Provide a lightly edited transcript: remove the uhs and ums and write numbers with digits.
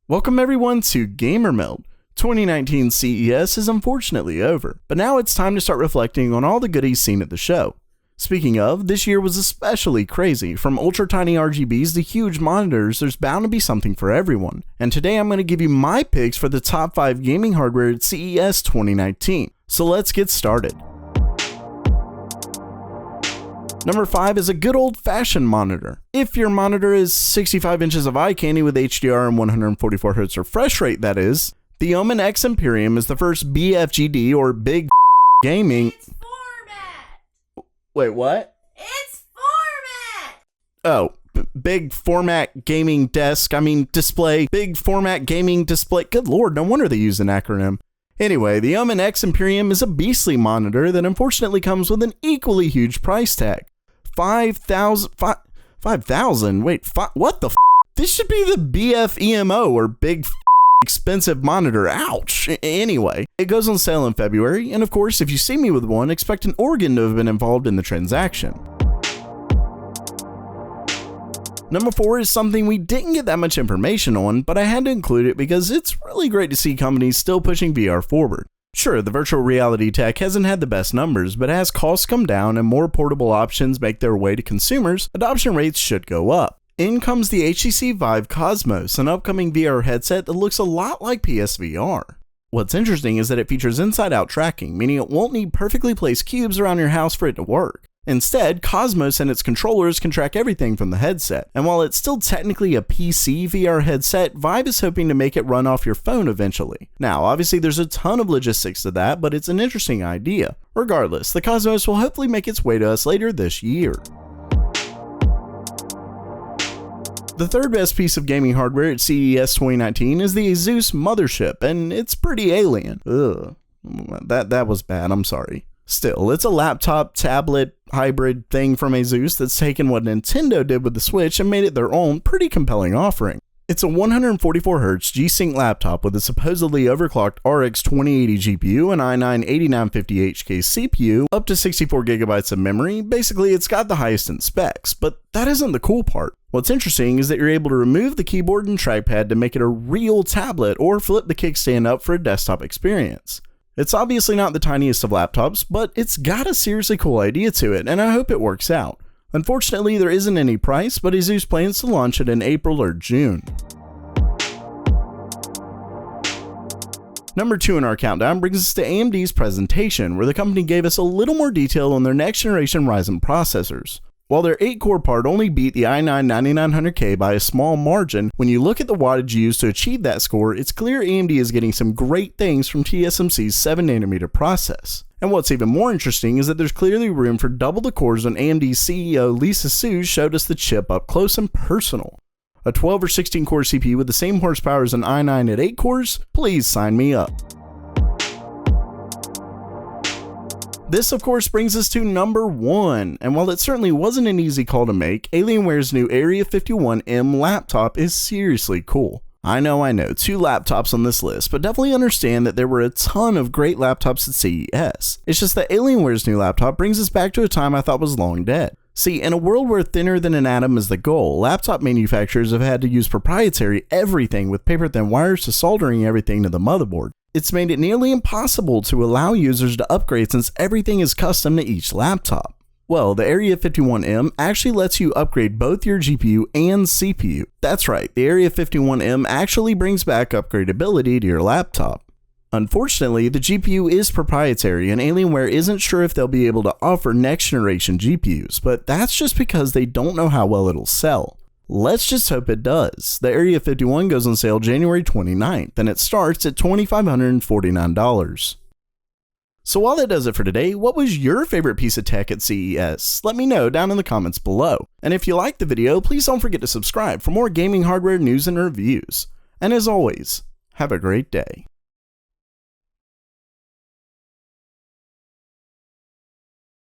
Welcome everyone to Gamer Meld. 2019 CES is unfortunately over, but now it's time to start reflecting on all the goodies seen at the show. Speaking of, this year was especially crazy. From ultra tiny RGBs to huge monitors, there's bound to be something for everyone. And today I'm going to give you my picks for the top 5 gaming hardware at CES 2019. So let's get started. Number 5 is a good old-fashioned monitor. If your monitor is 65 inches of eye candy with HDR and 144Hz refresh rate, that is, the Omen X Emperium is the first BFGD or big gaming. It's format. Wait, what? It's format. Oh, big format gaming display. Big format gaming display. Good lord, no wonder they use an acronym. Anyway, the Omen X Emperium is a beastly monitor that unfortunately comes with an equally huge price tag. 5,000? Wait, what the f? This should be the BFEMO or big expensive monitor. Ouch. Anyway, it goes on sale in February, and of course, if you see me with one, expect an organ to have been involved in the transaction. Number 4 is something we didn't get that much information on, but I had to include it because it's really great to see companies still pushing VR forward. Sure, the virtual reality tech hasn't had the best numbers, but as costs come down and more portable options make their way to consumers, adoption rates should go up. In comes the HTC Vive Cosmos, an upcoming VR headset that looks a lot like PSVR. What's interesting is that it features inside-out tracking, meaning it won't need perfectly placed cubes around your house for it to work. Instead, Cosmos and its controllers can track everything from the headset, and while it's still technically a PC VR headset, Vive is hoping to make it run off your phone eventually. Now, obviously there's a ton of logistics to that, but it's an interesting idea. Regardless, the Cosmos will hopefully make its way to us later this year. The third best piece of gaming hardware at CES 2019 is the Zeus Mothership, and it's pretty alien. Ugh. That was bad, I'm sorry. Still, it's a laptop, tablet, hybrid thing from Asus that's taken what Nintendo did with the Switch and made it their own pretty compelling offering. It's a 144Hz G-Sync laptop with a supposedly overclocked RX 2080 GPU and i9-8950HK CPU, up to 64GB of memory. Basically, it's got the highest in specs, but that isn't the cool part. What's interesting is that you're able to remove the keyboard and trackpad to make it a real tablet or flip the kickstand up for a desktop experience. It's obviously not the tiniest of laptops, but it's got a seriously cool idea to it, and I hope it works out. Unfortunately, there isn't any price, but Asus plans to launch it in April or June. Number 2 in our countdown brings us to AMD's presentation, where the company gave us a little more detail on their next generation Ryzen processors. While their 8-core part only beat the i9-9900K by a small margin, when you look at the wattage used to achieve that score, it's clear AMD is getting some great things from TSMC's 7nm process. And what's even more interesting is that there's clearly room for double the cores when AMD's CEO Lisa Su showed us the chip up close and personal. A 12 or 16 core CPU with the same horsepower as an i9 at 8 cores? Please sign me up. This, of course, brings us to number 1, and while it certainly wasn't an easy call to make, Alienware's new Area 51M laptop is seriously cool. I know, 2 laptops on this list, but definitely understand that there were a ton of great laptops at CES. It's just that Alienware's new laptop brings us back to a time I thought was long dead. See, in a world where thinner than an atom is the goal, laptop manufacturers have had to use proprietary everything with paper-thin wires to soldering everything to the motherboard. It's made it nearly impossible to allow users to upgrade since everything is custom to each laptop. Well, the Area 51M actually lets you upgrade both your GPU and CPU. That's right, the Area 51M actually brings back upgradability to your laptop. Unfortunately, the GPU is proprietary and Alienware isn't sure if they'll be able to offer next generation GPUs, but that's just because they don't know how well it'll sell. Let's just hope it does. The Area 51 goes on sale January 29th, and it starts at $2,549. So while that does it for today, what was your favorite piece of tech at CES? Let me know down in the comments below. And if you liked the video, please don't forget to subscribe for more gaming hardware news and reviews. And as always, have a great day.